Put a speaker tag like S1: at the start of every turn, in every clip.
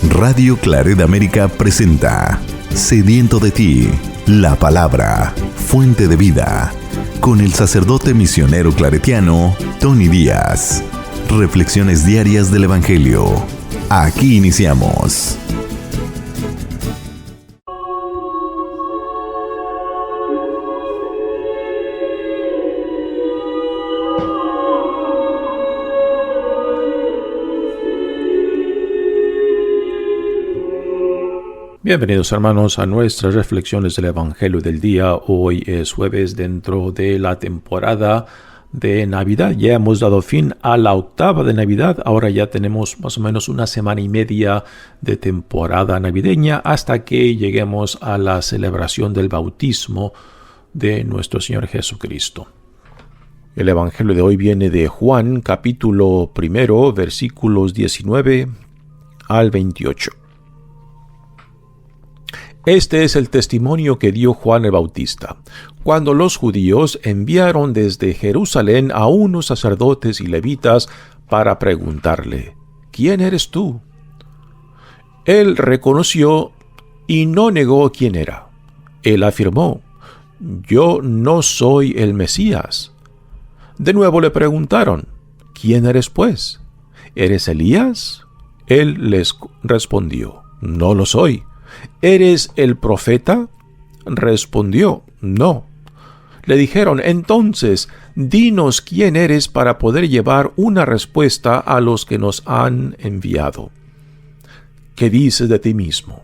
S1: Radio Claret América presenta Sediento de ti, la palabra, fuente de vida, con el sacerdote misionero claretiano Tony Díaz. Reflexiones diarias del Evangelio. Aquí iniciamos.
S2: Bienvenidos hermanos a nuestras reflexiones del Evangelio del día. Hoy es jueves dentro de la temporada de Navidad. Ya hemos dado fin a la octava de Navidad. Ahora ya tenemos más o menos una semana y media de temporada navideña hasta que lleguemos a la celebración del bautismo de nuestro Señor Jesucristo. El Evangelio de hoy viene de Juan, capítulo 1, versículos 19 al 28. Este es el testimonio que dio Juan el Bautista, cuando los judíos enviaron desde Jerusalén a unos sacerdotes y levitas para preguntarle: ¿Quién eres tú? Él reconoció y no negó quién era. Él afirmó: Yo no soy el Mesías. De nuevo le preguntaron: ¿Quién eres pues? ¿Eres Elías? Él les respondió: No lo soy. ¿Eres el profeta? Respondió: No. Le dijeron: Entonces, dinos quién eres para poder llevar una respuesta a los que nos han enviado. ¿Qué dices de ti mismo?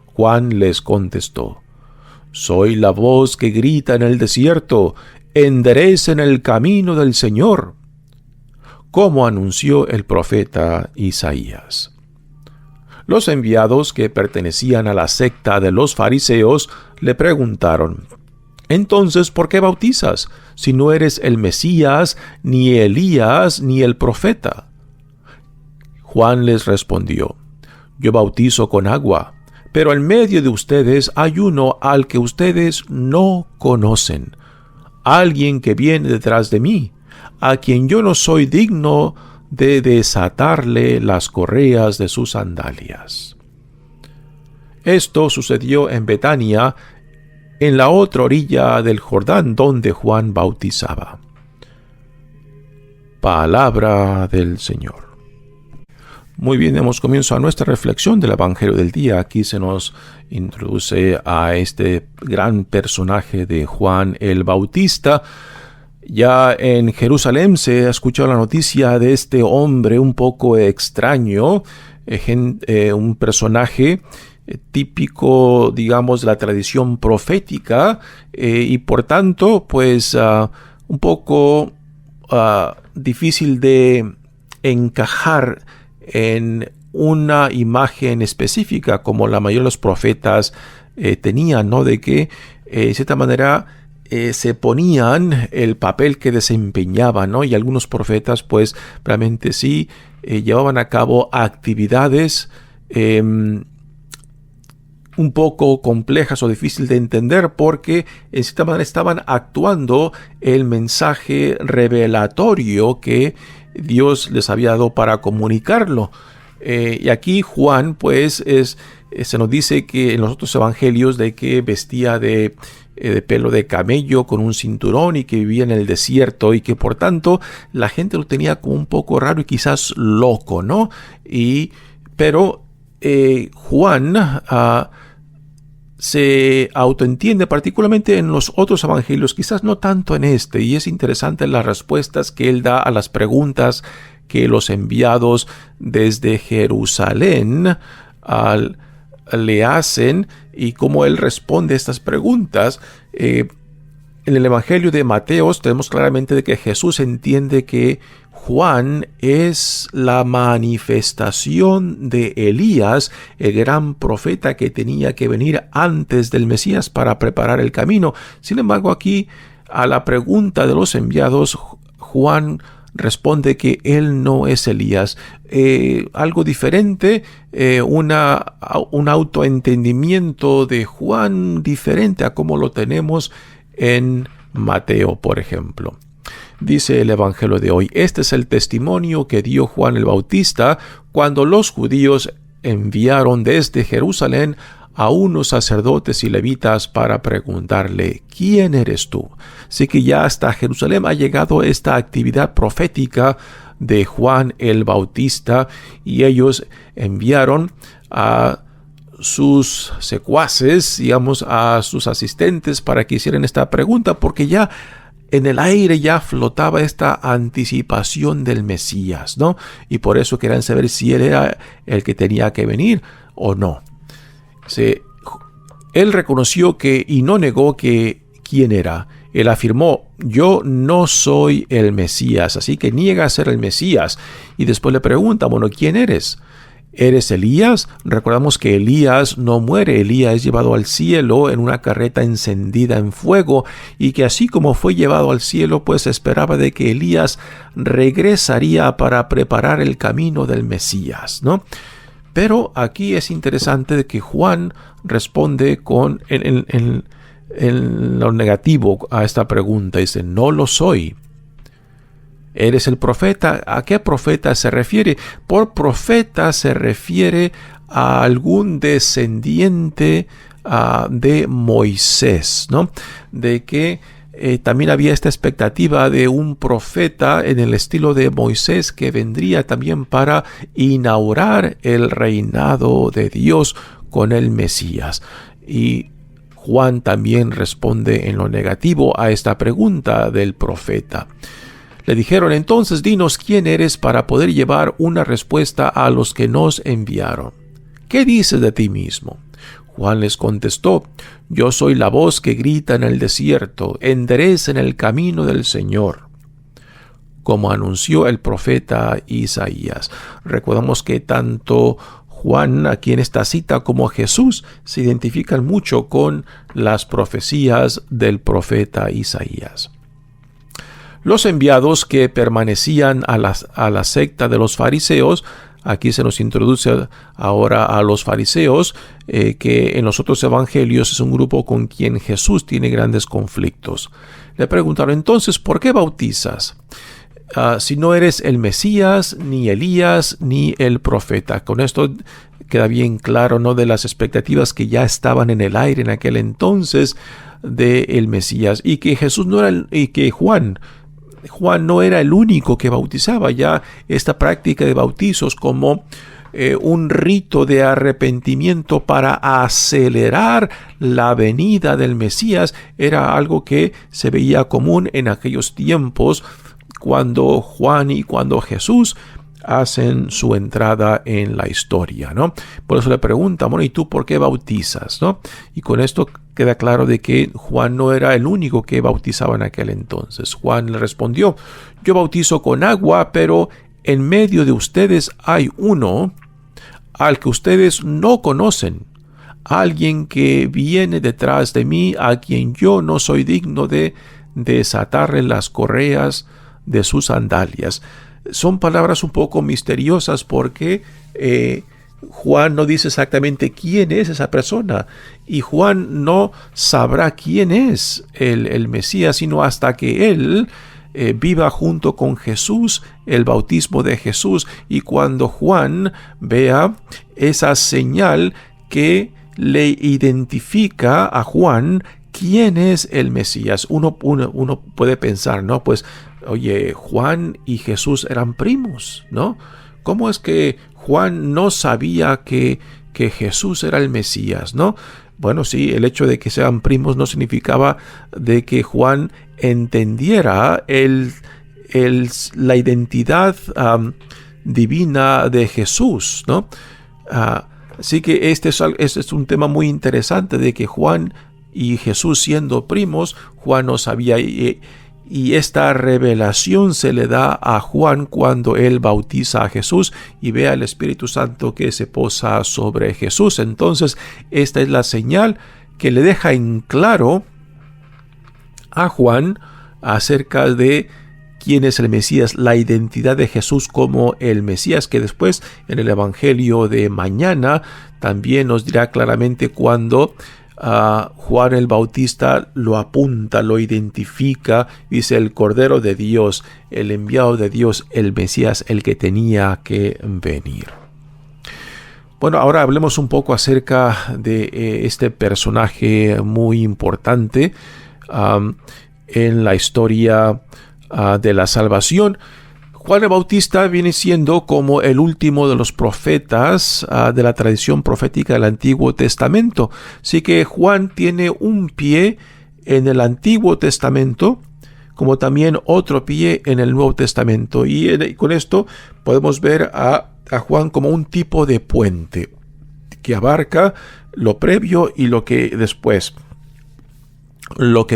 S2: Juan les contestó: Soy la voz que grita en el desierto, enderecen el camino del Señor, como anunció el profeta Isaías. Los enviados, que pertenecían a la secta de los fariseos, le preguntaron: Entonces, ¿por qué bautizas, si no eres el Mesías, ni Elías, ni el profeta? Juan les respondió: Yo bautizo con agua, pero en medio de ustedes hay uno al que ustedes no conocen, alguien que viene detrás de mí, a quien yo no soy digno de desatarle las correas de sus sandalias. Esto sucedió en Betania, en la otra orilla del Jordán, donde Juan bautizaba. Palabra del Señor. Muy bien, demos comienzo a nuestra reflexión del Evangelio del día. Aquí se nos introduce a este gran personaje de Juan el Bautista. Ya en Jerusalén se ha escuchado la noticia de este hombre un poco extraño, un personaje típico, digamos, de la tradición profética, y por tanto, pues, un poco difícil de encajar en una imagen específica como la mayoría de los profetas tenían, ¿no? De que, de cierta manera, se ponían el papel que desempeñaban, ¿no? Y algunos profetas, pues, realmente sí llevaban a cabo actividades un poco complejas o difíciles de entender, porque en cierta manera estaban actuando el mensaje revelatorio que Dios les había dado para comunicarlo. Y aquí Juan, pues, se nos dice que en los otros evangelios de que vestía de pelo de camello con un cinturón y que vivía en el desierto, y que por tanto la gente lo tenía como un poco raro y quizás loco, ¿no? Pero Juan se autoentiende particularmente en los otros evangelios, quizás no tanto en este, y es interesante las respuestas que él da a las preguntas que los enviados desde Jerusalén le hacen y cómo él responde a estas preguntas. En el Evangelio de Mateo tenemos claramente de que Jesús entiende que Juan es la manifestación de Elías, el gran profeta que tenía que venir antes del Mesías para preparar el camino. Sin embargo, aquí a la pregunta de los enviados, Juan responde que él no es Elías. Algo diferente, un autoentendimiento de Juan diferente a como lo tenemos en Mateo, por ejemplo. Dice el Evangelio de hoy: Este es el testimonio que dio Juan el Bautista cuando los judíos enviaron desde Jerusalén a unos sacerdotes y levitas para preguntarle, ¿quién eres tú? Así que ya hasta Jerusalén ha llegado esta actividad profética de Juan el Bautista, y ellos enviaron a sus secuaces, digamos, a sus asistentes para que hicieran esta pregunta, porque ya en el aire ya flotaba esta anticipación del Mesías, ¿no? Y por eso querían saber si él era el que tenía que venir o no. Él reconoció y no negó quién era. Él afirmó, yo no soy el Mesías, así que niega a ser el Mesías. Y después le pregunta, bueno, ¿quién eres? ¿Eres Elías? Recordamos que Elías no muere. Elías es llevado al cielo en una carreta encendida en fuego, y que así como fue llevado al cielo, pues esperaba de que Elías regresaría para preparar el camino del Mesías, ¿no? Pero aquí es interesante de que Juan responde en lo negativo a esta pregunta. Dice, no lo soy. ¿Eres el profeta? ¿A qué profeta se refiere? Por profeta se refiere a algún descendiente de Moisés, ¿no? De que también había esta expectativa de un profeta en el estilo de Moisés que vendría también para inaugurar el reinado de Dios con el Mesías. Y Juan también responde en lo negativo a esta pregunta del profeta. Le dijeron, entonces dinos quién eres para poder llevar una respuesta a los que nos enviaron. ¿Qué dices de ti mismo? Juan les contestó, yo soy la voz que grita en el desierto, enderecen el camino del Señor, como anunció el profeta Isaías. Recordamos que tanto Juan, aquí en esta cita, como Jesús se identifican mucho con las profecías del profeta Isaías. Los enviados que permanecían a la secta de los fariseos, aquí se nos introduce ahora a los fariseos, que en los otros evangelios es un grupo con quien Jesús tiene grandes conflictos. Le preguntaron, entonces, ¿por qué bautizas? Si no eres el Mesías, ni Elías, ni el profeta. Con esto queda bien claro, ¿no?, de las expectativas que ya estaban en el aire en aquel entonces del Mesías, y que Jesús no era, y que Juan no era el único que bautizaba. Ya esta práctica de bautizos como un rito de arrepentimiento para acelerar la venida del Mesías era algo que se veía común en aquellos tiempos cuando Juan y cuando Jesús hacen su entrada en la historia, ¿no? Por eso le preguntan, bueno, ¿y tú por qué bautizas, no? Y con esto queda claro de que Juan no era el único que bautizaba en aquel entonces. Juan le respondió, yo bautizo con agua, pero en medio de ustedes hay uno al que ustedes no conocen, alguien que viene detrás de mí, a quien yo no soy digno de desatarle las correas de sus sandalias. Son palabras un poco misteriosas porque Juan no dice exactamente quién es esa persona, y Juan no sabrá quién es el Mesías sino hasta que él viva junto con Jesús el bautismo de Jesús, y cuando Juan vea esa señal que le identifica a Juan quién es el Mesías. Uno puede pensar, ¿no? Pues, oye, Juan y Jesús eran primos, ¿no? ¿Cómo es que Juan no sabía que Jesús era el Mesías, ¿no? Bueno, sí, el hecho de que sean primos no significaba de que Juan entendiera la identidad divina de Jesús, ¿no? Así que este es un tema muy interesante, de que Juan y Jesús siendo primos, Juan no sabía, y esta revelación se le da a Juan cuando él bautiza a Jesús y ve al Espíritu Santo que se posa sobre Jesús. Entonces, esta es la señal que le deja en claro a Juan acerca de quién es el Mesías, la identidad de Jesús como el Mesías, que después en el Evangelio de mañana también nos dirá claramente cuando Juan el Bautista lo apunta, lo identifica, dice el Cordero de Dios, el enviado de Dios, el Mesías, el que tenía que venir. Bueno, ahora hablemos un poco acerca de este personaje muy importante en la historia de la salvación. Juan el Bautista viene siendo como el último de los profetas de la tradición profética del Antiguo Testamento. Así que Juan tiene un pie en el Antiguo Testamento, como también otro pie en el Nuevo Testamento. Y con esto podemos ver a Juan como un tipo de puente que abarca lo previo y lo que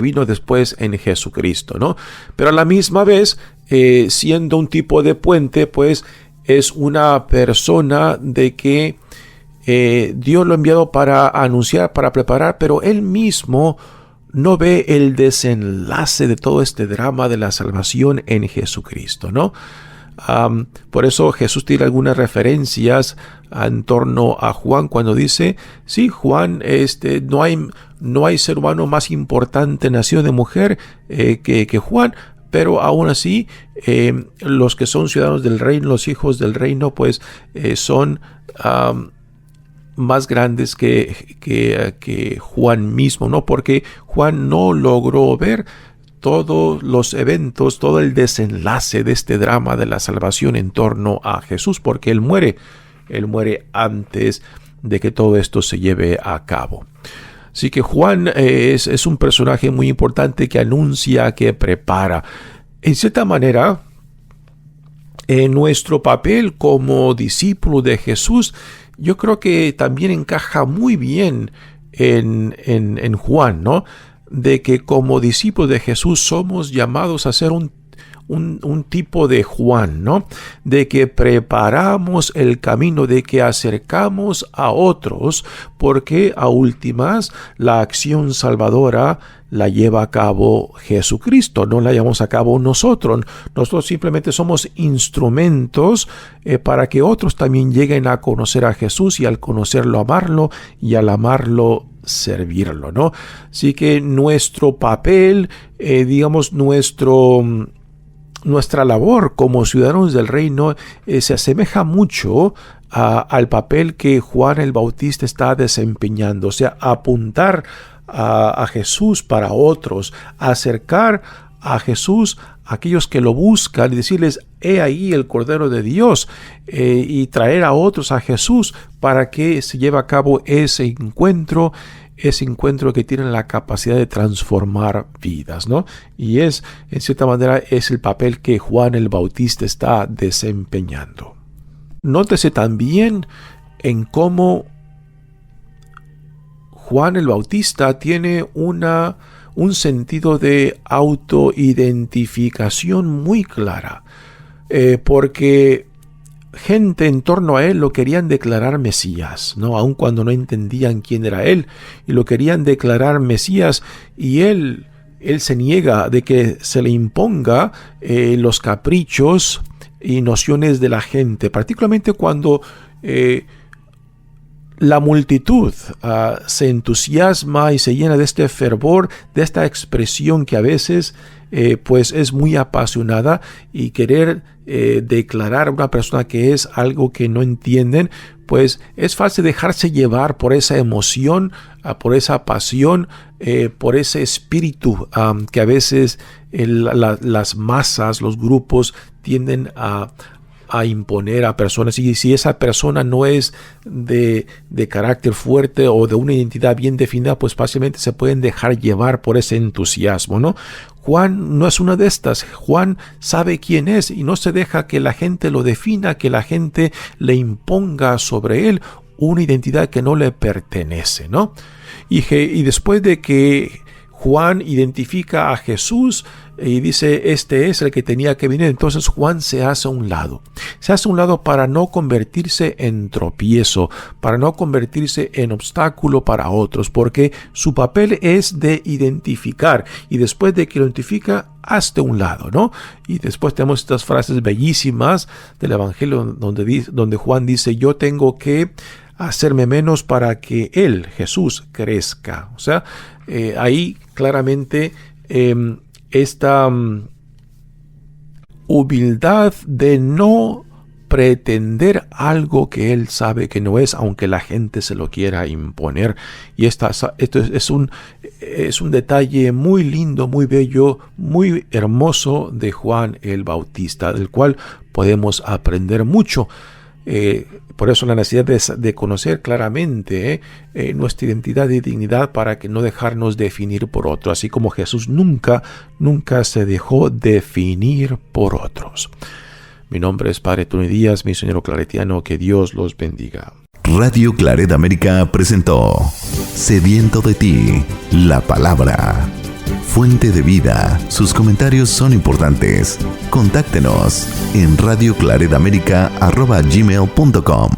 S2: vino después en Jesucristo, ¿no? Pero a la misma vez, siendo un tipo de puente, pues es una persona de que Dios lo ha enviado para anunciar, para preparar, pero él mismo no ve el desenlace de todo este drama de la salvación en Jesucristo, ¿no? Por eso Jesús tiene algunas referencias en torno a Juan cuando dice, sí, Juan, no hay ser humano más importante nacido de mujer que Juan, pero aún así los que son ciudadanos del reino, los hijos del reino, pues son más grandes que Juan mismo, ¿no? Porque Juan no logró ver todos los eventos, todo el desenlace de este drama de la salvación en torno a Jesús, porque Él muere antes de que todo esto se lleve a cabo. Así que Juan es un personaje muy importante que anuncia, que prepara. En cierta manera, nuestro papel como discípulo de Jesús, yo creo que también encaja muy bien en Juan, ¿no? De que como discípulos de Jesús somos llamados a ser un tipo de Juan, ¿no? De que preparamos el camino, de que acercamos a otros, porque a últimas la acción salvadora la lleva a cabo Jesucristo, no la llevamos a cabo nosotros. Nosotros simplemente somos instrumentos para que otros también lleguen a conocer a Jesús, y al conocerlo amarlo, y al amarlo servirlo, ¿no? Así que nuestro papel, nuestra labor como ciudadanos del reino se asemeja mucho al papel que Juan el Bautista está desempeñando, o sea, apuntar a Jesús para otros, acercar a Jesús a aquellos que lo buscan y decirles, he ahí el Cordero de Dios, y traer a otros a Jesús para que se lleve a cabo ese encuentro que tiene la capacidad de transformar vidas, ¿no? Y en cierta manera, es el papel que Juan el Bautista está desempeñando. Nótese también en cómo Juan el Bautista tiene un sentido de autoidentificación muy clara, porque gente en torno a él lo querían declarar Mesías, ¿no? Aun cuando no entendían quién era él, y lo querían declarar Mesías, y él se niega de que se le imponga los caprichos y nociones de la gente, particularmente cuando la multitud se entusiasma y se llena de este fervor, de esta expresión que a veces pues es muy apasionada, y querer declarar a una persona que es algo que no entienden, pues es fácil dejarse llevar por esa emoción, por esa pasión, por ese espíritu que a veces las masas, los grupos tienden a imponer a personas, y si esa persona no es de carácter fuerte o de una identidad bien definida, pues fácilmente se pueden dejar llevar por ese entusiasmo, ¿no? Juan no es una de estas. Juan sabe quién es y no se deja que la gente lo defina, que la gente le imponga sobre él una identidad que no le pertenece, ¿no? Y después de que Juan identifica a Jesús y dice, este es el que tenía que venir, entonces Juan se hace a un lado. Se hace a un lado para no convertirse en tropiezo, para no convertirse en obstáculo para otros, porque su papel es de identificar, y después de que lo identifica, hazte a un lado, ¿no? Y después tenemos estas frases bellísimas del Evangelio donde Juan dice, yo tengo que hacerme menos para que Él, Jesús, crezca. O sea, ahí claramente esta humildad de no pretender algo que Él sabe que no es, aunque la gente se lo quiera imponer. Y esto es un detalle muy lindo, muy bello, muy hermoso de Juan el Bautista, del cual podemos aprender mucho. Por eso la necesidad de conocer claramente nuestra identidad y dignidad, para que no dejarnos definir por otros, así como Jesús nunca se dejó definir por otros. Mi nombre es Padre Tony Díaz, misionero claretiano. Que Dios los bendiga.
S1: Radio Claret América presentó Sediento de ti, la palabra. Fuente de vida. Sus comentarios son importantes. Contáctenos en radioclaretamerica@gmail.com.